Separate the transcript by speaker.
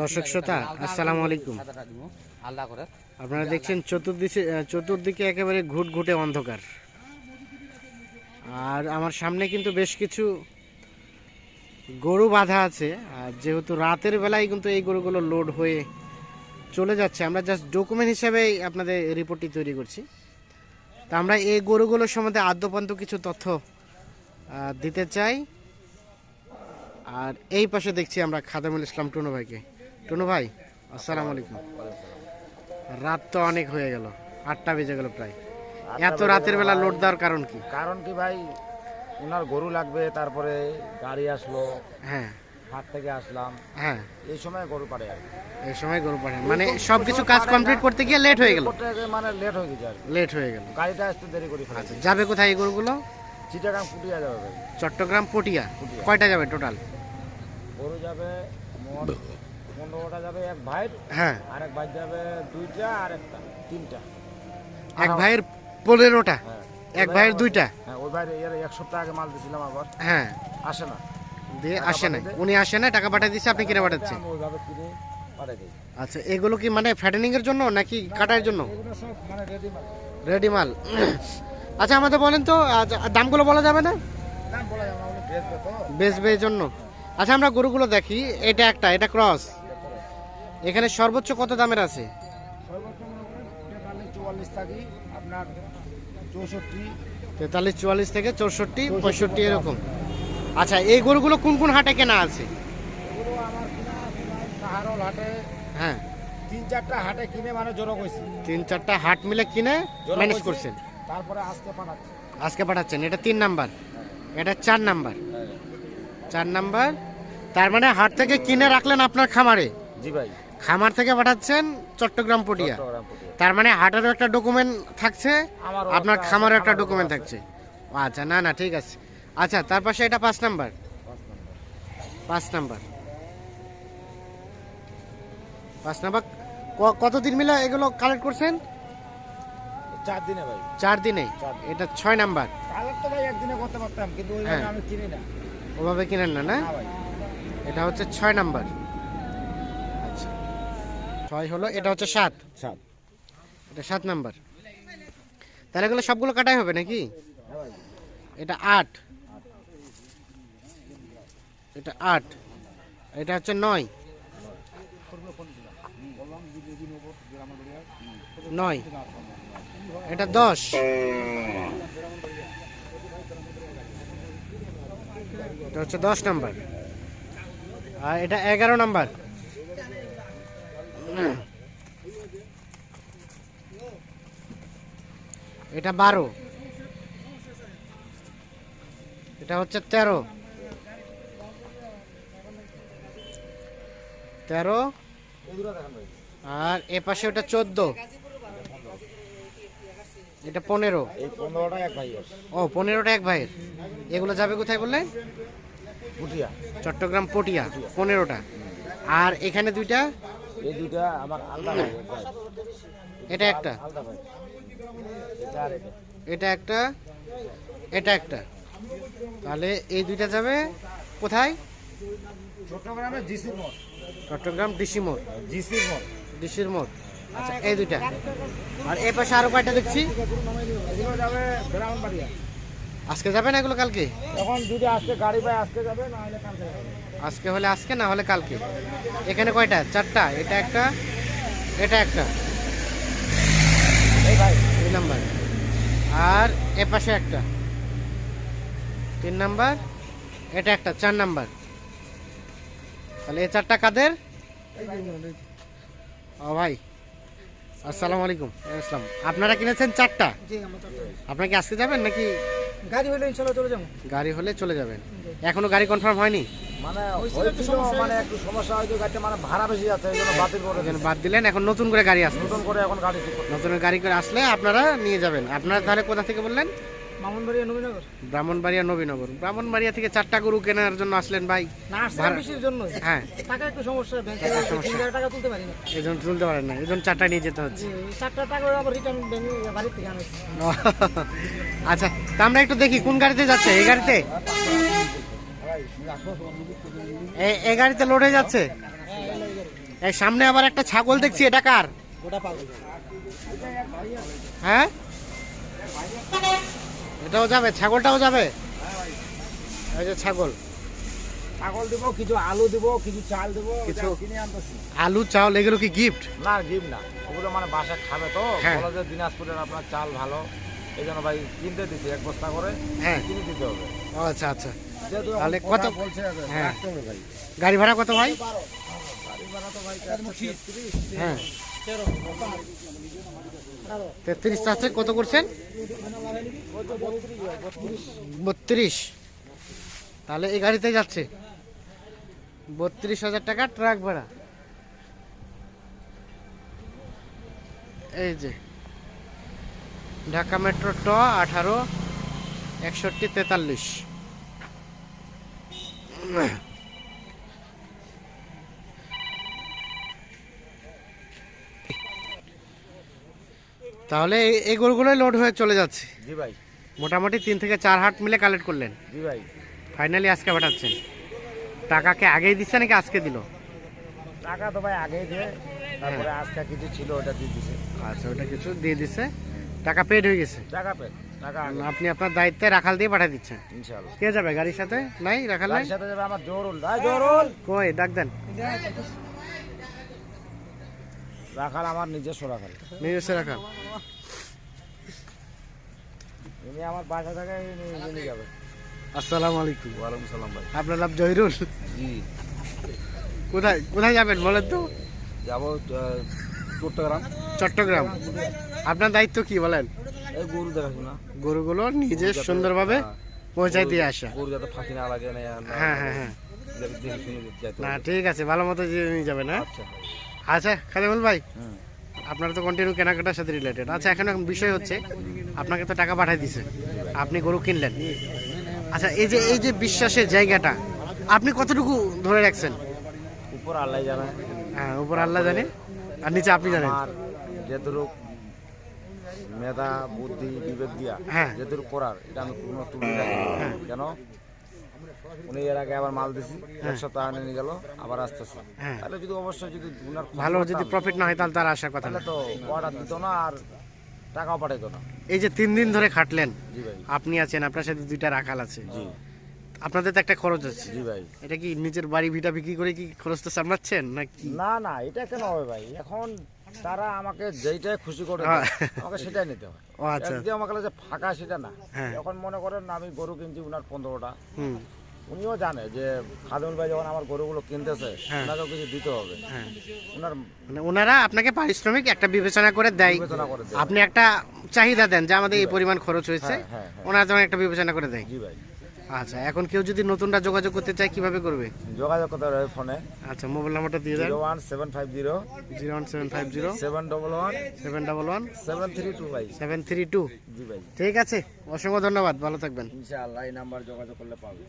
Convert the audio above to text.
Speaker 1: দর্শক শ্রোতা আসসালামু আলাইকুম। আপনারা দেখছেন চতুর্দিকে একেবারে ঘুটঘুটে অন্ধকার, আর আমার সামনে কিন্তু বেশ কিছু গরু বাঁধা আছে। আর যেহেতু রাতের বেলায় কিন্তু এই গরুগুলো লোড হয়ে চলে যাচ্ছে, আমরা জাস্ট ডকুমেন্ট হিসেবে আপনাদের রিপোর্টটি তৈরি করছি। তা আমরা এই গরুগুলোর সম্বন্ধে আদ্যপান্ত কিছু তথ্য দিতে চাই। আর এই পাশে দেখছি আমরা খাদেমুল ইসলাম টুনু ভাইকে। টুনু ভাই আসসালামু আলাইকুম। রাত তো অনেক হয়ে গেল, 8টা বেজে গেল প্রায়। এত রাতের বেলা লোড দেওয়ার কারণ কি?
Speaker 2: কারণ কি ভাই, ওনার গরু লাগবে, তারপরে গাড়ি আসলো,
Speaker 1: হ্যাঁ
Speaker 2: হাট থেকে আসলাম,
Speaker 1: হ্যাঁ
Speaker 2: এই সময় গরু পাড়ে আর
Speaker 1: এই সময় গরু পাঠান, মানে সবকিছু কাজ কমপ্লিট করতে গিয়ে লেট হয়ে গেল।
Speaker 2: মানে লেট হয়ে গেছে আর
Speaker 1: লেট হয়ে গেল,
Speaker 2: গাড়িটা আসতে দেরি করে ফেলেছে।
Speaker 1: আচ্ছা, যাবে কোথায় এই গরুগুলো?
Speaker 2: চিটাগাং পুটিয়া যাবে ভাই।
Speaker 1: চট্টগ্রাম পটিয়া। কয়টা যাবে টোটাল?
Speaker 2: গরু যাবে মোট 15টা যাবে এক ভাই,
Speaker 1: হ্যাঁ,
Speaker 2: আর এক ভাই যাবে 2টা, আর একটা 3টা।
Speaker 1: এক ভাইয়ের 15টা,
Speaker 2: হ্যাঁ,
Speaker 1: এক ভাইয়ের 2টা।
Speaker 2: হ্যাঁ, ওই ভাই এর এক সপ্তাহ আগে মাল দিয়েছিলাম, আবার
Speaker 1: হ্যাঁ
Speaker 2: আসে না,
Speaker 1: দিয়ে আসে না, উনি আসে না, টাকা পাঠিয়ে দিচ্ছে, আপনি কিনে পাঠাচ্ছেন।
Speaker 2: আমি ওইভাবে কিনে পাঠিয়ে দিই।
Speaker 1: আচ্ছা, এগুলো কি মানে ফ্যাটেনিং এর জন্য নাকি কাটার জন্য?
Speaker 2: এগুলো সব মানে রেডি মাল।
Speaker 1: রেডি মাল। আচ্ছা, আমাদের বলেন তো দামগুলো বলা যাবে না?
Speaker 2: দাম বলা যাবে না, উনি বেচবে তো।
Speaker 1: বেচবে এই জন্য। আচ্ছা, আমরা গরুগুলো দেখি। এটা একটা, এটা ক্রস। এখানে সর্বোচ্চ কত দামের আছে?
Speaker 2: সর্বোচ্চ মনে করেন 43-44 থাকি, আপনার 64।
Speaker 1: 43, 44 থেকে 64, 65 এরকম। আচ্ছা, এই গরুগুলো কোন কোন হাটে কেনা আছে?
Speaker 2: এগুলো আমার কিনা আছে ভাই কাহারল হাটে,
Speaker 1: হ্যাঁ
Speaker 2: 3-4টা হাটে কিনে মানে জড়ো কইছি।
Speaker 1: 3-4টা হাট মিলে কিনে ম্যানেজ করছেন,
Speaker 2: তারপরে আজকে পাঠাচ্ছি।
Speaker 1: আজকে পাঠাচ্ছেন। এটা 3 নাম্বার, এটা 4 নাম্বার। 4 নাম্বার, তার মানে হাট থেকে কিনে রাখলেন আপনার খামারে,
Speaker 2: জি ভাই।
Speaker 1: খামার থেকে পাঠাচ্ছেন চট্টগ্রাম পটিয়া। তার মানে হাটেরও একটা ডকুমেন্ট থাকছে, আপনার খামারও একটা ডকুমেন্ট থাকছে। আচ্ছা, না না ঠিক আছে। আচ্ছা, তার পাশে এটা 5 নাম্বার। 5 number, 5 number. কতদিন মিলে এগুলো কালেক্ট করছেন?
Speaker 2: 4 দিনে ভাই।
Speaker 1: 4 দিনে। এটা 6 নাম্বার।
Speaker 2: কালার তো ভাই একদিনে করতে পারতাম, কিন্তু ওইভাবে আমি কিনি না।
Speaker 1: ওভাবে কিনেন না, না?
Speaker 2: না ভাই।
Speaker 1: এটা হচ্ছে 6 নাম্বার। আচ্ছা, 6 হলো, এটা হচ্ছে 7। এটা 7 নাম্বার। তাহলে এগুলো সবগুলো কাটাই হবে নাকি? এটা 8, এটা 8, এটা হচ্ছে 9, 9, এটা 10, এটা হচ্ছে 10 নাম্বার। আর এটা 11 নাম্বার। এটা 12, এটা হচ্ছে 13, 13, আর এ পাশে ওটা 14, এটা 15।
Speaker 2: এই 15টা এক ভাই।
Speaker 1: ও, 15টা এক ভাইয়ের। এগুলো যাবে কোথায় বললেন?
Speaker 2: পুটিয়া,
Speaker 1: চট্টগ্রাম পটিয়া। 15টা। আর এখানে 2টা,
Speaker 2: এই 2টা আমার আলাদা ভাই।
Speaker 1: এটা একটা,
Speaker 2: আলাদা ভাই। এটা আর এটা।
Speaker 1: এটা একটা, এটা একটা। তাহলে এই 2টা যাবে কোথায়?
Speaker 2: চট্টগ্রামে জিসির মোড়।
Speaker 1: চট্টগ্রাম ডিসি মোড়।
Speaker 2: জিসির মোড়।
Speaker 1: ডিসির মোড়। আচ্ছা, এই 2টা। আর এই পাশে আরো কয়টা দেখছি?
Speaker 2: এগুলো যাবে ব্রাহ্মণবাড়িয়া।
Speaker 1: আজকে যাবে না এগুলো কালকে?
Speaker 2: এখন যদি আজকে গাড়ি পায় আজকে যাবে, না হলে কালকে যাবে।
Speaker 1: আজকে হলে আজকে, না হলে কালকে। এখানে কয়টা? 4টা। এটা একটা, এটা একটা,
Speaker 2: এই ভাই
Speaker 1: 2 নাম্বার। আর এ পাশে একটা, 3 নাম্বার। এটা একটা, 4 নাম্বার। তাহলে এই 4টা কাদের? ও ভাই আসসালামু আলাইকুম। আসসালাম। আপনারা কিনেছেন 4টা? আপনারা কি আজকে যাবেন নাকি?
Speaker 3: গাড়ি হলে ইনশাআল্লাহ চলে যাবো।
Speaker 1: গাড়ি হলে চলে যাবেন। এখনো গাড়ি কনফার্ম হয়নি?
Speaker 2: মানে মানে একটু সমস্যা হয়তো, গাড়িটা মানে ভাড়া বেশি যাচ্ছে, এই জন্য বাতিল করে
Speaker 1: এখানে বাদ দিলেন, এখন নতুন করে গাড়ি আসবে।
Speaker 2: নতুন করে এখন গাড়ি ঠিক করতে।
Speaker 1: নতুন গাড়ি করে আসলে আপনারা নিয়ে যাবেন। আপনারা তাহলে কোথা থেকে বললেন?
Speaker 3: ব্রাহ্মণবাড়িয়া নবীনগর।
Speaker 1: ব্রাহ্মণবাড়িয়া নবীনগর। ব্রাহ্মণবাড়িয়া থেকে 4টা গরু কেনার জন্য আসলেন ভাই?
Speaker 3: না, আসলে বেশির জন্য।
Speaker 1: হ্যাঁ,
Speaker 3: টাকা একটু সমস্যা, ব্যাংকে টাকা তুলতে পারি না,
Speaker 1: এই জন্য তুলতে পারেন না, এই জন্য 4টা নিয়ে যেতে হচ্ছে।
Speaker 3: 4টা টাকা আবার রিটার্ন ব্যাংকে বাড়ির থেকে আনেছি।
Speaker 1: আচ্ছা, তা আমরা একটু দেখি কোন গাড়িতে যাচ্ছে। এই গাড়িতে এই গাড়িতে লোড হয়ে যাচ্ছে। এই সামনে আবার একটা ছাগল দেখছি, এটা কার?
Speaker 3: গোটা পাগল।
Speaker 1: হ্যাঁ, এটাও যাবে, ছাগলটাও যাবে। এই যে ছাগল,
Speaker 2: ছাগল দিব, কিছু আলু দিব, কিছু চাল দিব,
Speaker 1: কিছু
Speaker 2: এটা কিনে আনতেছি।
Speaker 1: আলু চাউল এগুলো কি গিফট?
Speaker 2: না গিফট না, ওগুলো মানে বাসায় খাবে তো।
Speaker 1: হ্যাঁ।
Speaker 2: বলো যে দিনাজপুরের আপনার চাল ভালো, এই জন্য ভাই কিনতে দিচ্ছি 1 বস্তা করে।
Speaker 1: হ্যাঁ,
Speaker 2: কিনে দিতে হবে।
Speaker 1: ও আচ্ছা আচ্ছা।
Speaker 2: যেহেতু
Speaker 1: তাহলে
Speaker 2: এখন
Speaker 1: কত
Speaker 2: কথা বলছে,
Speaker 1: হ্যাঁ।
Speaker 2: রাখতে হবে ভাই।
Speaker 1: গাড়ি ভাড়া কত ভাই?
Speaker 2: গাড়ি ভাড়া তো ভাই 433।
Speaker 1: হ্যাঁ, 33 আছে। কত করছেন? 32। তাহলে এই গাড়িতে যাচ্ছে 32,000 টাকা ট্রাক ভাড়া। এই যে ঢাকা মেট্রো ট 18 61 43। তাহলে এই গরুগুলোই লোড হয়ে চলে যাচ্ছে।
Speaker 2: জি ভাই,
Speaker 1: মোটামুটি 3 থেকে 4 হাট মিলে কালেক্ট করলেন।
Speaker 2: জি ভাই।
Speaker 1: ফাইনালি আজকে পাঠাচ্ছেন। টাকাকে আগেই দিচ্ছে নাকি আজকে দিল?
Speaker 2: টাকা তো ভাই আগেই দিয়ে, তারপরে আজকে কিছু ছিল ওটা দিয়ে দিছে।
Speaker 1: আচ্ছা, ওটা কিছু দিয়ে দিচ্ছে, টাকা পেড হয়ে গেছে।
Speaker 2: টাকা পে, টাকা আগে।
Speaker 1: আপনি আপনার দায়িত্বে রাখাল দিয়ে পাঠিয়ে দিচ্ছেন।
Speaker 2: ইনশাআল্লাহ।
Speaker 1: কে যাবে গাড়ির সাথে? নাই রাখাল নাই?
Speaker 2: গাড়ির সাথে যাবে আমার জোরুল। ভাই জোরুল,
Speaker 1: কই ডাক দেন।
Speaker 2: রাখাল আমার নিজস্ব রাখাল।
Speaker 1: নিজস্ব রাখাল।
Speaker 2: ইনি আমার বাসা থেকে নিয়ে যাবে।
Speaker 1: আসসালামু আলাইকুম।
Speaker 2: ওয়ালাইকুম সালাম ভাই।
Speaker 1: আপনার নাম জহিরুল?
Speaker 2: জি।
Speaker 1: কোথায় কোথায় যাবেন বলেন তো?
Speaker 2: যাবো চট্টগ্রাম।
Speaker 1: চট্টগ্রাম। আপনার দায়িত্ব কি বলেন?
Speaker 2: এই গরু দেখাশোনা,
Speaker 1: গরুগুলো নিজে সুন্দরভাবে পৌঁছায় দিয়ে আসা।
Speaker 2: গরু যাতে ফাঁকি না লাগে,
Speaker 1: হ্যাঁ হ্যাঁ হ্যাঁ,
Speaker 2: দেখে শুনে যেতে
Speaker 1: না
Speaker 2: হবে।
Speaker 1: ঠিক আছে, ভালো মতো নিয়ে যাবেন। হ্যাঁ,
Speaker 2: আচ্ছা ভাই।
Speaker 1: আচ্ছা খাদিমুল ভাই,
Speaker 2: হুম।
Speaker 1: আপনারা তো কন্টিনিউ কেনাকাটার সাথে রিলেটেড। আচ্ছা, এখন বিষয় হচ্ছে আপনাকে তো টাকা পাঠিয়ে দিছে, আপনি গরু কিনলেন। আচ্ছা, এই যে বিশ্বাসের জায়গাটা আপনি কতটুকু ধরে রাখছেন?
Speaker 2: উপর আল্লাহ জানে,
Speaker 1: হ্যাঁ, উপর আল্লাহ জানে আর নিচে আপনি জানেন।
Speaker 2: আমার যেদুরুক মেধা বুদ্ধি বিবেক দিয়া
Speaker 1: হ্যাঁ।
Speaker 2: যেদুরুক করার, এটা আমি কোনো তুলি রাখি না। কেন উনি এর আগে আবার মাল দিছি, 1 সপ্তাহ আগে নিয়ে গেল, আবার আসতেছে।
Speaker 1: হ্যাঁ।
Speaker 2: তাহলে যদি অবশ্যই যদি উনার
Speaker 1: ভালো যদি প্রফিট না হয় তাহলে তার আসার কথা না।
Speaker 2: তাহলে তো অর্ডার দিত না আর টাকাও পাঠাইতো না।
Speaker 1: এই যে 3 দিন ধরে খাটলেন,
Speaker 2: জি ভাই।
Speaker 1: আপনি আছেন, আপনার সাথে 2টা রাখাল আছে,
Speaker 2: জি
Speaker 1: আপনাদের তো একটা খরচ আছে।
Speaker 2: জি ভাই।
Speaker 1: এটা কি নিজের বাড়ি ভিটা বিক্রি করে কি খরচটা সামলাচ্ছেন নাকি?
Speaker 2: না না, এটা কেন হবে ভাই? এখন তারা আমাকে যেইটাই খুশি করে
Speaker 1: হ্যাঁ।
Speaker 2: দেয়, আমাকে সেটাই নিতে হয়।
Speaker 1: ও আচ্ছা।
Speaker 2: একদিন আমাকে যে ফাঁকা সেটা না।
Speaker 1: হ্যাঁ।
Speaker 2: এখন মনে করেন আমি গরু কিনছি উনার 15টা,
Speaker 1: হুম,
Speaker 2: উনিও জানে যে খাদিমুল ভাই যখন আমার গরুগুলো কিনতেছে,
Speaker 1: হ্যাঁ।
Speaker 2: ওনাকেও কিছু দিতে হবে।
Speaker 1: হ্যাঁ,
Speaker 2: উনার
Speaker 1: মানে ওনারা আপনাকে পারিশ্রমিক একটা বিবেচনা করে দেয়।
Speaker 2: বিবেচনা করে দেয়।
Speaker 1: আপনি একটা চাহিদা দেন যে আমাদের এই পরিমাণ খরচ হয়েছে,
Speaker 2: হ্যাঁ, হ্যাঁ, হ্যাঁ।
Speaker 1: ওনারা যেমন একটা বিবেচনা করে দেয়।
Speaker 2: জি ভাই।
Speaker 1: আচ্ছা, এখন কেউ যদি নতুনটা যোগাযোগ করতে চায় কিভাবে করবে?
Speaker 2: যোগাযোগ করতে হবে ফোনে
Speaker 1: আচ্ছা, মোবাইল নাম্বারটা দিয়ে দেন।
Speaker 2: 01750
Speaker 1: 01750
Speaker 2: 711
Speaker 1: 711
Speaker 2: 732 ভাই।
Speaker 1: 732।
Speaker 2: জি ভাই।
Speaker 1: ঠিক আছে, অসংখ্য ধন্যবাদ, ভালো থাকবেন।
Speaker 2: ইনশাআল্লাহ এই নাম্বার যোগাযোগ করলে পাবে।